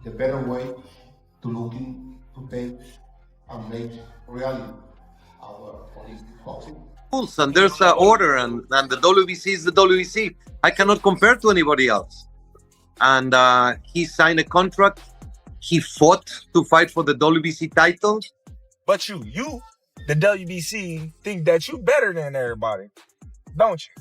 the better way to looking to take and make reality our Olympic boxing. Rules, and there's an order, and the WBC is the WBC. I cannot compare to anybody else. And he signed a contract. He fought to fight for the WBC title. But you, the WBC, think that you better than everybody, don't you?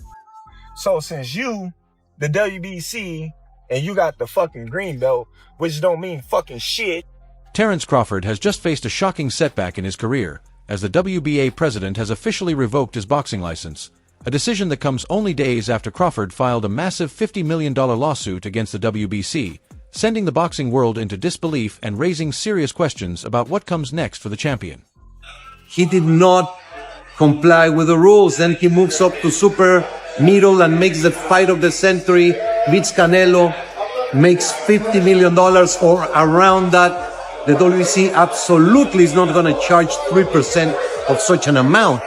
So since you, the WBC, and you got the fucking green belt, which don't mean fucking shit. Terence Crawford has just faced a shocking setback in his career, as the WBA president has officially revoked his boxing license, a decision that comes only days after Crawford filed a massive $50 million lawsuit against the WBC, sending the boxing world into disbelief and raising serious questions about what comes next for the champion. He did not comply with the rules. Then he moves up to super middle and makes the fight of the century, beats Canelo, makes $50 million or around that. The WBC absolutely is not going to charge 3% of such an amount.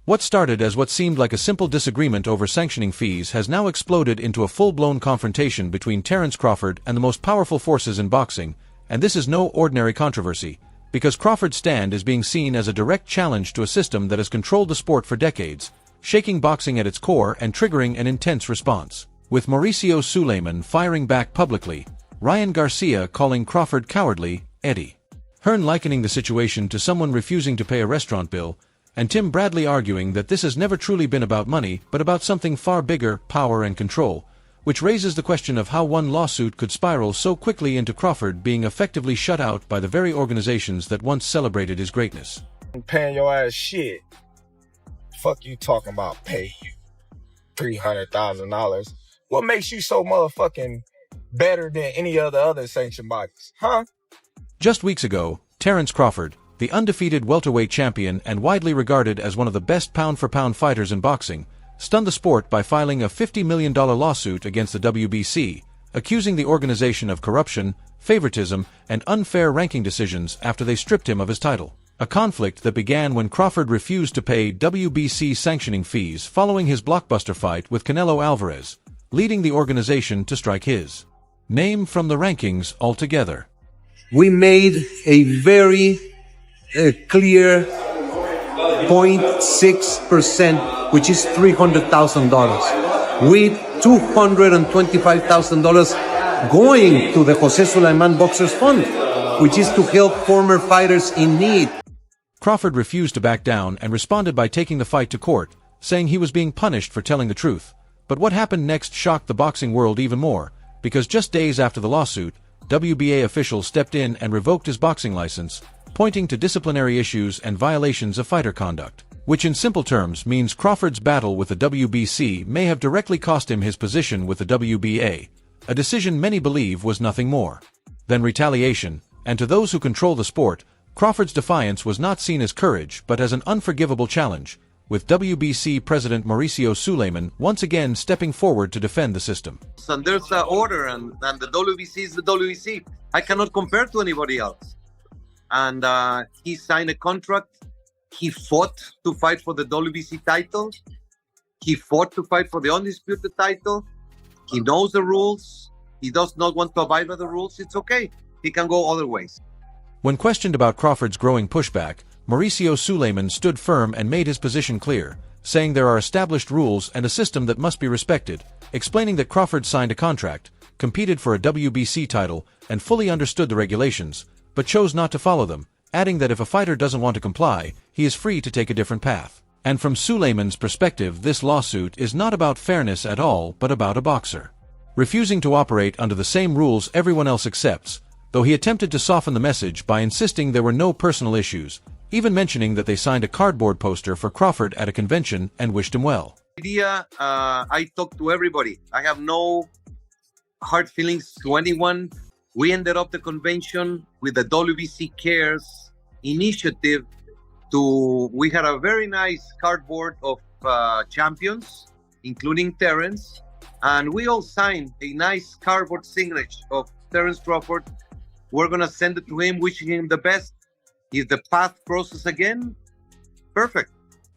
What started as what seemed like a simple disagreement over sanctioning fees has now exploded into a full-blown confrontation between Terence Crawford and the most powerful forces in boxing, and this is no ordinary controversy, because Crawford's stand is being seen as a direct challenge to a system that has controlled the sport for decades, shaking boxing at its core and triggering an intense response. With Mauricio Suleiman firing back publicly, Ryan Garcia calling Crawford cowardly, Eddie Hearn likening the situation to someone refusing to pay a restaurant bill, and Tim Bradley arguing that this has never truly been about money but about something far bigger, power and control, which raises the question of how one lawsuit could spiral so quickly into Crawford being effectively shut out by the very organizations that once celebrated his greatness. I'm paying your ass shit. Fuck you talking about pay you $300,000. What makes you so motherfucking better than any other sanctioned bodies, huh? Just weeks ago, Terence Crawford, the undefeated welterweight champion and widely regarded as one of the best pound-for-pound fighters in boxing, stunned the sport by filing a $50 million lawsuit against the WBC, accusing the organization of corruption, favoritism, and unfair ranking decisions after they stripped him of his title. A conflict that began when Crawford refused to pay WBC sanctioning fees following his blockbuster fight with Canelo Alvarez, leading the organization to strike his name from the rankings altogether. We made a very clear 0.6%, which is $300,000, with $225,000 going to the Jose Sulaiman Boxers Fund, which is to help former fighters in need. Crawford refused to back down and responded by taking the fight to court, saying he was being punished for telling the truth. But what happened next shocked the boxing world even more, because just days after the lawsuit, WBA officials stepped in and revoked his boxing license, pointing to disciplinary issues and violations of fighter conduct, which in simple terms means Crawford's battle with the WBC may have directly cost him his position with the WBA, a decision many believe was nothing more than retaliation, and to those who control the sport, Crawford's defiance was not seen as courage but as an unforgivable challenge, with WBC President Mauricio Suleiman once again stepping forward to defend the system. And there's an order, and the WBC is the WBC. I cannot compare to anybody else. And he signed a contract. He fought to fight for the WBC title. He fought to fight for the undisputed title. He knows the rules. He does not want to abide by the rules. It's okay. He can go other ways. When questioned about Crawford's growing pushback, Mauricio Suleiman stood firm and made his position clear, saying there are established rules and a system that must be respected, explaining that Crawford signed a contract, competed for a WBC title, and fully understood the regulations, but chose not to follow them, adding that if a fighter doesn't want to comply, he is free to take a different path. And from Suleiman's perspective, this lawsuit is not about fairness at all, but about a boxer refusing to operate under the same rules everyone else accepts, though he attempted to soften the message by insisting there were no personal issues, even mentioning that they signed a cardboard poster for Crawford at a convention and wished him well. I talk to everybody. I have no hard feelings to anyone. We ended up the convention with the WBC Cares initiative. We had a very nice cardboard of champions, including Terence, and we all signed a nice cardboard signature of Terence Crawford. We're going to send it to him, wishing him the best. If the path crosses again, perfect.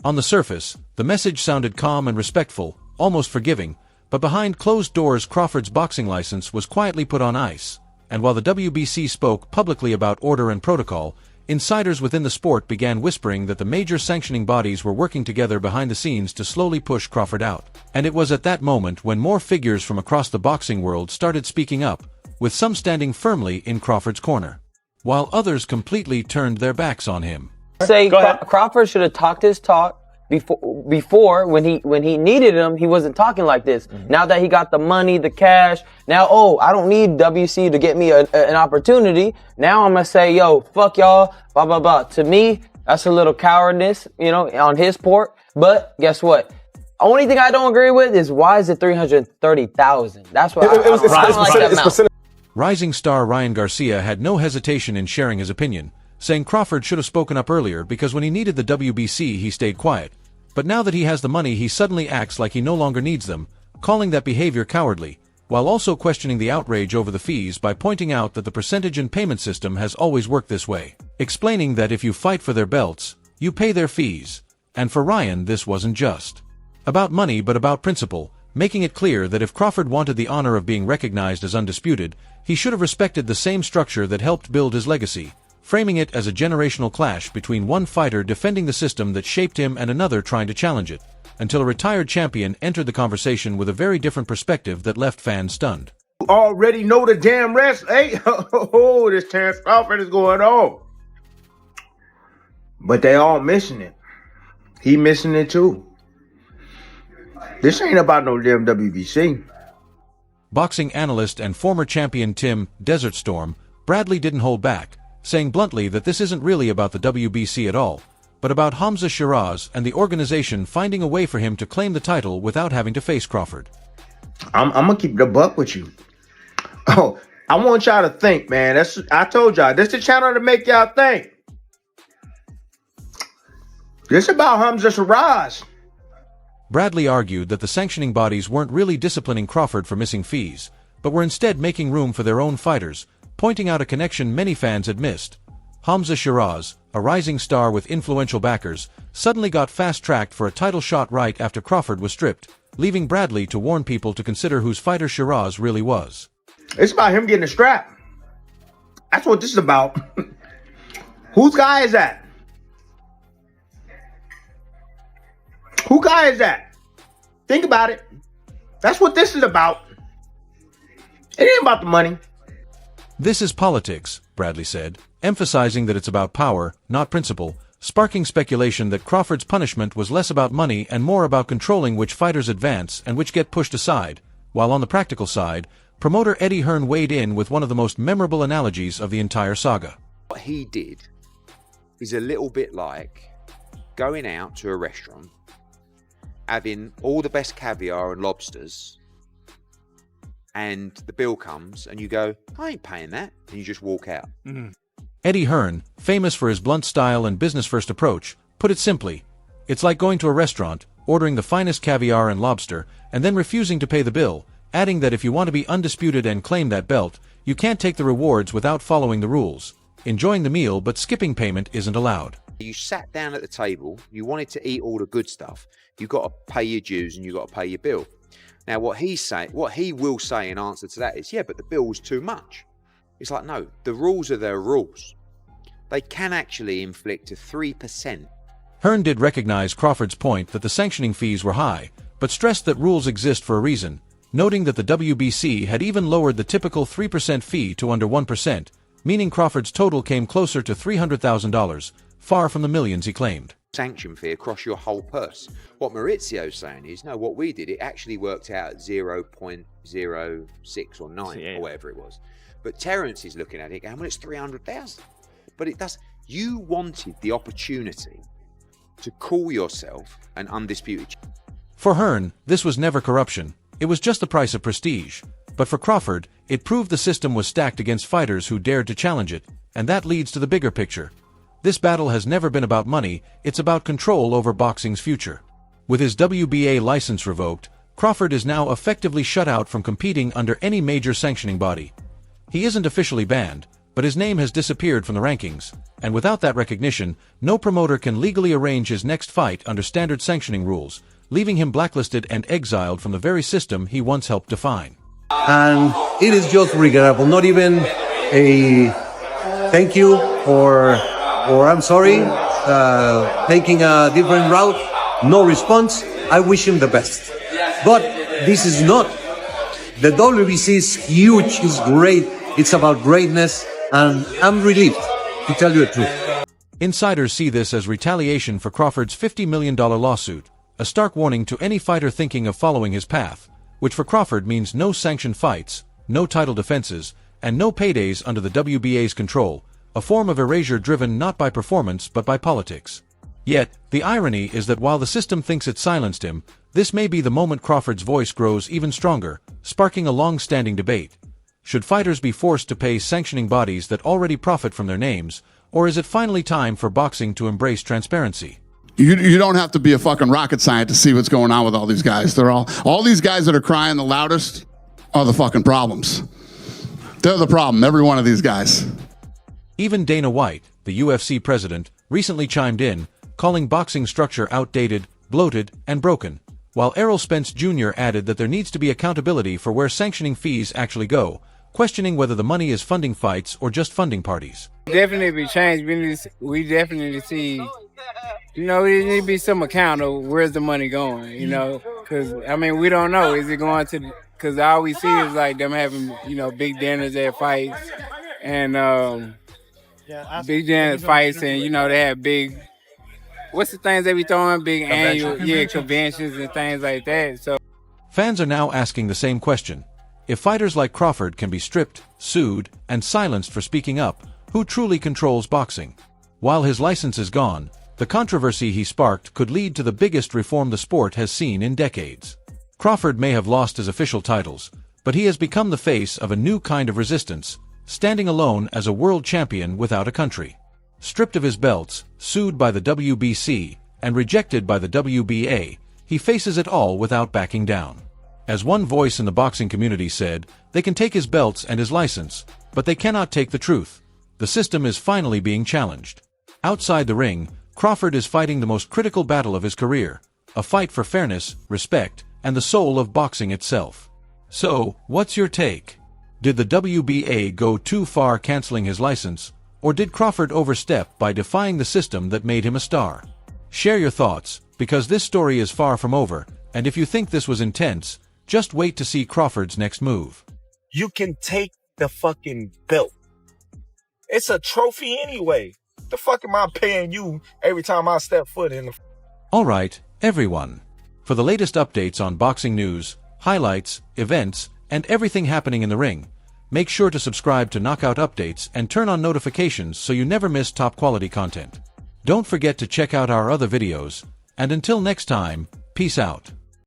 On the surface, the message sounded calm and respectful, almost forgiving, but behind closed doors Crawford's boxing license was quietly put on ice, and while the WBC spoke publicly about order and protocol, insiders within the sport began whispering that the major sanctioning bodies were working together behind the scenes to slowly push Crawford out. And it was at that moment when more figures from across the boxing world started speaking up, with some standing firmly in Crawford's corner, while others completely turned their backs on him. Say Crawford should have talked his talk before when he needed him. He wasn't talking like this. Now that he got the money, the cash, now I don't need WC to get me an opportunity. Now I'm gonna say, yo, fuck y'all, blah blah blah. To me, that's a little cowardice, on his part. But guess what? Only thing I don't agree with is why is it 330,000? That's what I don't like that amount. Rising star Ryan Garcia had no hesitation in sharing his opinion, saying Crawford should have spoken up earlier because when he needed the WBC he stayed quiet. But now that he has the money he suddenly acts like he no longer needs them, calling that behavior cowardly, while also questioning the outrage over the fees by pointing out that the percentage and payment system has always worked this way, explaining that if you fight for their belts, you pay their fees. And for Ryan this wasn't just about money but about principle, making it clear that if Crawford wanted the honor of being recognized as undisputed, he should have respected the same structure that helped build his legacy, framing it as a generational clash between one fighter defending the system that shaped him and another trying to challenge it, until a retired champion entered the conversation with a very different perspective that left fans stunned. You already know the damn rest, eh? Oh, this Terence Crawford is going on. But they all missing it. He missing it too. This ain't about no damn WBC. Boxing analyst and former champion Tim Desert Storm Bradley didn't hold back, saying bluntly that this isn't really about the WBC at all, but about Hamza Shiraz and the organization finding a way for him to claim the title without having to face Crawford. I'm gonna keep the buck with you. Oh, I want y'all to think, man. I told y'all, this is the channel to make y'all think. This about Hamza Shiraz. Bradley argued that the sanctioning bodies weren't really disciplining Crawford for missing fees, but were instead making room for their own fighters, pointing out a connection many fans had missed. Hamza Shiraz, a rising star with influential backers, suddenly got fast-tracked for a title shot right after Crawford was stripped, leaving Bradley to warn people to consider whose fighter Shiraz really was. It's about him getting a strap. That's what this is about. Whose guy is that? Who guy is that? Think about it. That's what this is about. It ain't about the money. This is politics, Bradley said, emphasizing that it's about power, not principle, sparking speculation that Crawford's punishment was less about money and more about controlling which fighters advance and which get pushed aside, while on the practical side, promoter Eddie Hearn weighed in with one of the most memorable analogies of the entire saga. What he did is a little bit like going out to a restaurant, having all the best caviar and lobsters, and the bill comes and you go, I ain't paying that, and you just walk out. Eddie Hearn, famous for his blunt style and business-first approach, put it simply, it's like going to a restaurant, ordering the finest caviar and lobster, and then refusing to pay the bill, adding that if you want to be undisputed and claim that belt, you can't take the rewards without following the rules. Enjoying the meal but skipping payment isn't allowed. You sat down at the table, you wanted to eat all the good stuff, you got to pay your dues and you got to pay your bill. Now what he will say in answer to that is, yeah, but the bill was too much. It's like, no, the rules are their rules. They can actually inflict a 3%. Hearn did recognize Crawford's point that the sanctioning fees were high, but stressed that rules exist for a reason, noting that the WBC had even lowered the typical 3% fee to under 1%, meaning Crawford's total came closer to $300,000, far from the millions he claimed. Sanction fee across your whole purse. What Maurizio's saying is, no, what we did, it actually worked out at 0.06 or 9 or whatever it was. But Terence is looking at it going, well, it's 300,000. But it does. You wanted the opportunity to call yourself an undisputed. For Hearn, this was never corruption. It was just the price of prestige. But for Crawford, it proved the system was stacked against fighters who dared to challenge it, and that leads to the bigger picture. This battle has never been about money, it's about control over boxing's future. With his WBA license revoked, Crawford is now effectively shut out from competing under any major sanctioning body. He isn't officially banned, but his name has disappeared from the rankings, and without that recognition, no promoter can legally arrange his next fight under standard sanctioning rules, leaving him blacklisted and exiled from the very system he once helped define. And it is just regrettable. Not even a thank you or I'm sorry, taking a different route, no response. I wish him the best. But this is not. The WBC is huge, it's great, it's about greatness, and I'm relieved, to tell you the truth. Insiders see this as retaliation for Crawford's $50 million lawsuit, a stark warning to any fighter thinking of following his path, which for Crawford means no sanctioned fights, no title defenses, and no paydays under the WBA's control, a form of erasure driven not by performance but by politics. Yet, the irony is that while the system thinks it silenced him, this may be the moment Crawford's voice grows even stronger, sparking a long-standing debate. Should fighters be forced to pay sanctioning bodies that already profit from their names, or is it finally time for boxing to embrace transparency? You don't have to be a fucking rocket scientist to see what's going on with all these guys. They're all these guys that are crying the loudest are the fucking problems. They're the problem, every one of these guys. Even Dana White, the UFC president, recently chimed in, calling boxing structure outdated, bloated, and broken, while Errol Spence Jr. added that there needs to be accountability for where sanctioning fees actually go, questioning whether the money is funding fights or just funding parties. Definitely change. We definitely see, there need to be some account of where's the money going, because, we don't know. Is it going to, because all we see is like them having, big dinners at fights and big dinners fights and, they have big, what's the things they be throwing? Big annual conventions and things like that. So fans are now asking the same question. If fighters like Crawford can be stripped, sued, and silenced for speaking up, who truly controls boxing? While his license is gone, the controversy he sparked could lead to the biggest reform the sport has seen in decades. Crawford may have lost his official titles, but he has become the face of a new kind of resistance, standing alone as a world champion without a country. Stripped of his belts, sued by the WBC, and rejected by the WBA, he faces it all without backing down. As one voice in the boxing community said, they can take his belts and his license, but they cannot take the truth. The system is finally being challenged. Outside the ring, Crawford is fighting the most critical battle of his career, a fight for fairness, respect, and the soul of boxing itself. So, what's your take? Did the WBA go too far canceling his license, or did Crawford overstep by defying the system that made him a star? Share your thoughts, because this story is far from over, and if you think this was intense, just wait to see Crawford's next move. You can take the fucking belt. It's a trophy anyway. The fuck am I paying you every time I step foot in the... Alright, everyone. For the latest updates on boxing news, highlights, events, and everything happening in the ring, make sure to subscribe to Knockout Updates and turn on notifications so you never miss top quality content. Don't forget to check out our other videos, and until next time, peace out.